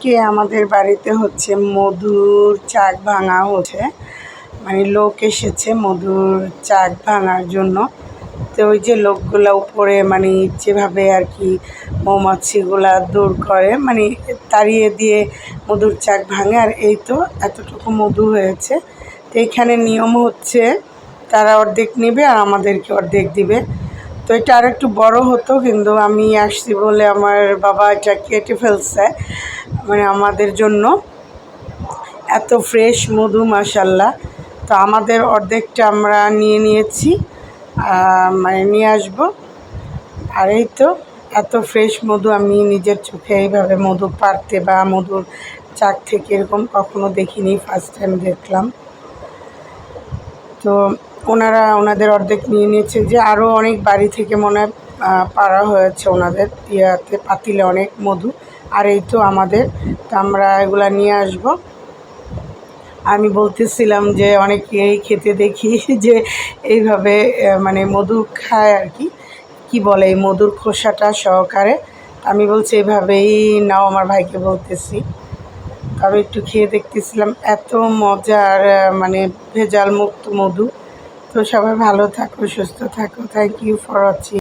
আজকে আমাদের বাড়িতে হচ্ছে মধুর চাক ভাঙা হচ্ছে, মানে লোক এসেছে মধুর চাক ভাঙার জন্য। তো ওই যে লোকগুলা উপরে মানে যেভাবে আর কি মৌমাছিগুলা দূর করে, মানে তাড়িয়ে দিয়ে মধুর চাক ভাঙে। আর এই তো এতটুকু মধু হয়েছে। তো এখানে নিয়ম হচ্ছে তারা অর্ধেক নেবে আর আমাদেরকে অর্ধেক দিবে। তো এটা আর একটু বড় হতো, কিন্তু আমি আসছি বলে আমার বাবা এটা কেটে ফেলছে, মানে আমাদের জন্য। এত ফ্রেশ মধু মাশাল্লাহ। তো আমাদের অর্ধেকটা আমরা নিয়েছি, মানে নিয়ে আসবো। আর এই তো এত ফ্রেশ মধু আমি নিজের চোখে এইভাবে মধু পাড়তে বা মধুর চাক থেকে এরকম কখনো দেখিনি, ফার্স্ট টাইম দেখলাম। তো ওনাদের অর্ধেক নিয়ে নিয়েছে, যে আরও অনেক বাড়ি থেকে মনে হয় পাড়া হয়েছে ওনাদের ইয়াতে পাতিলে অনেক মধু। আর এই তো আমাদের, তো আমরা এগুলা নিয়ে আসবো। আমি বলতেছিলাম যে অনেকেই খেতে দেখি যে এইভাবে মানে মধু খায় আর কি, কী বলে এই মধুর খোসাটা সহকারে। আমি বলছি এইভাবেই নাও, আমার ভাইকে বলতেছি। আমি একটু খেয়ে দেখতেছিলাম, এত মজার, মানে ভেজাল মুক্ত মধু। তো সবাই ভালো থাকো, সুস্থ থাকো। Thank you for watching.